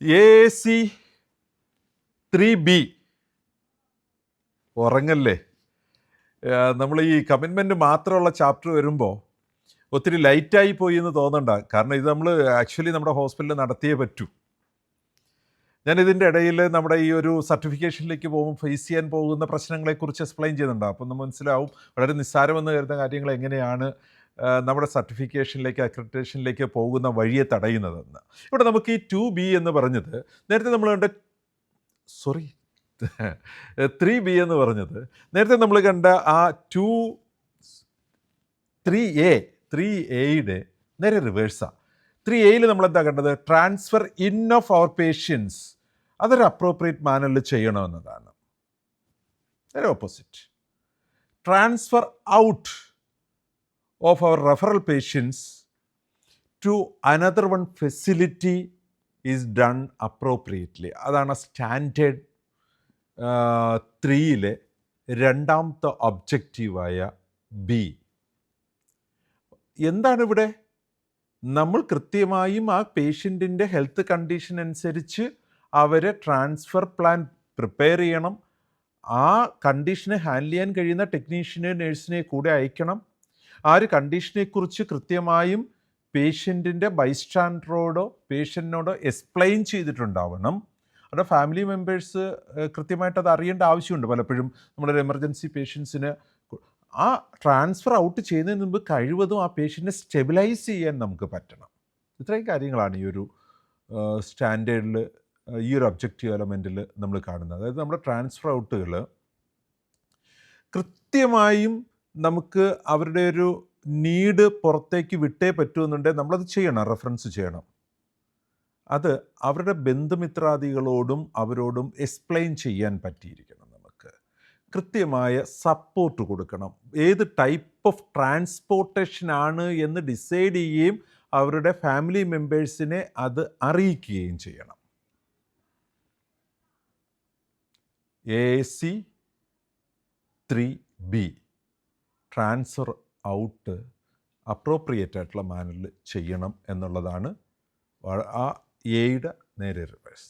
AC3B ഉറങ്ങല്ലേ? നമ്മൾ ഈ commitment മാത്രമുള്ള ചാപ്റ്റർ വരുമ്പോൾ ഒത്തിരി ലൈറ്റായി പോയി എന്ന് തോന്നണ്ട. കാരണം ഇത് നമ്മൾ ആക്ച്വലി നമ്മുടെ ഹോസ്പിറ്റലിൽ നടത്തിയേ പറ്റൂ. ഞാൻ ഇതിൻ്റെ ഇടയിൽ നമ്മുടെ ഈ ഒരു സർട്ടിഫിക്കേഷനിലേക്ക് പോകുമ്പോൾ ഫേസ് ചെയ്യാൻ പോകുന്ന പ്രശ്നങ്ങളെക്കുറിച്ച് എക്സ്പ്ലെയിൻ ചെയ്യുന്നുണ്ട്. അപ്പം നമ്മൾ മനസ്സിലാവും വളരെ നിസ്സാരമെന്ന് കരുതുന്ന കാര്യങ്ങൾ എങ്ങനെയാണ് നമ്മുടെ സർട്ടിഫിക്കേഷനിലേക്ക് അക്രഡിറ്റേഷനിലേക്ക് പോകുന്ന വഴിയെ തടയുന്നതെന്ന്. ഇവിടെ നമുക്ക് ഈ 2B എന്ന് പറഞ്ഞത് നേരത്തെ നമ്മൾ കണ്ട 3B എന്ന് പറഞ്ഞത് നേരത്തെ നമ്മൾ കണ്ട ആ 3Aയുടെ നേരെ റിവേഴ്സാണ്. 3Aയിൽ നമ്മളെന്താ കണ്ടത്? Transfer in of our patients അതൊരു അപ്രോപ്രിയേറ്റ് മാനറിൽ ചെയ്യണമെന്നതാണ്. നേരെ opposite. Transfer out of our referral patients to another one facility is done appropriately. അതാണ് സ്റ്റാൻഡേർഡ് 3യിലെ രണ്ടാമത്തെ ഒബ്ജക്റ്റീവായ ബി. എന്താണ് ഇവിടെ? നമ്മൾ കൃത്യമായും ആ പേഷ്യൻറ്റിൻ്റെ ഹെൽത്ത് കണ്ടീഷൻ അനുസരിച്ച് അവരെ ട്രാൻസ്ഫർ പ്ലാൻ പ്രിപ്പയർ ചെയ്യണം. ആ കണ്ടീഷനെ ഹാൻഡിൽ ചെയ്യാൻ കഴിയുന്ന ടെക്നീഷ്യനെ നഴ്സിനെ കൂടെ അയക്കണം. ആ ഒരു കണ്ടീഷനെക്കുറിച്ച് കൃത്യമായും പേഷ്യൻറ്റിൻ്റെ ബൈസ്റ്റാൻഡറോടോ പേഷ്യൻറ്റിനോടോ എക്സ്പ്ലെയിൻ ചെയ്തിട്ടുണ്ടാവണം. അവരുടെ ഫാമിലി മെമ്പേഴ്സ് കൃത്യമായിട്ട് അത് അറിയേണ്ട ആവശ്യമുണ്ട്. പലപ്പോഴും നമ്മളൊരു എമർജൻസി പേഷ്യൻസിന് ആ ട്രാൻസ്ഫർ ഔട്ട് ചെയ്യുന്നതിന് മുമ്പ് കഴിവതും ആ പേഷ്യൻറ്റിനെ സ്റ്റെബിലൈസ് ചെയ്യാൻ നമുക്ക് പറ്റണം. ഇത്രയും കാര്യങ്ങളാണ് ഈ ഒരു സ്റ്റാൻഡേർഡിൽ ഈ ഒരു ഒബ്ജക്റ്റീവ് എലമെൻറ്റിൽ നമ്മൾ കാണുന്നത്. അതായത് നമ്മുടെ ട്രാൻസ്ഫർ ഔട്ടുകൾ കൃത്യമായും നമുക്ക് അവരുടെ ഒരു നീഡ് പുറത്തേക്ക് വിട്ടേ പറ്റുമെന്നുണ്ടെങ്കിൽ നമ്മളത് ചെയ്യണം, റെഫറൻസ് ചെയ്യണം. അത് അവരുടെ ബന്ധുമിത്രാദികളോടും അവരോടും എക്സ്പ്ലെയിൻ ചെയ്യാൻ പറ്റിയിരിക്കണം. നമുക്ക് കൃത്യമായ സപ്പോർട്ട് കൊടുക്കണം. ഏത് ടൈപ്പ് ഓഫ് ട്രാൻസ്പോർട്ടേഷനാണ് എന്ന് ഡിസൈഡ് ചെയ്യുകയും അവരുടെ ഫാമിലി മെമ്പേഴ്സിനെ അത് അറിയിക്കുകയും ചെയ്യണം. AC3B ട്രാൻസ്ഫർ ഔട്ട് അപ്രോപ്രിയേറ്റ് ആയിട്ടുള്ള മാനറിൽ ചെയ്യണം എന്നുള്ളതാണ് ആ എയുടെ നേരെ റിവേഴ്സ്.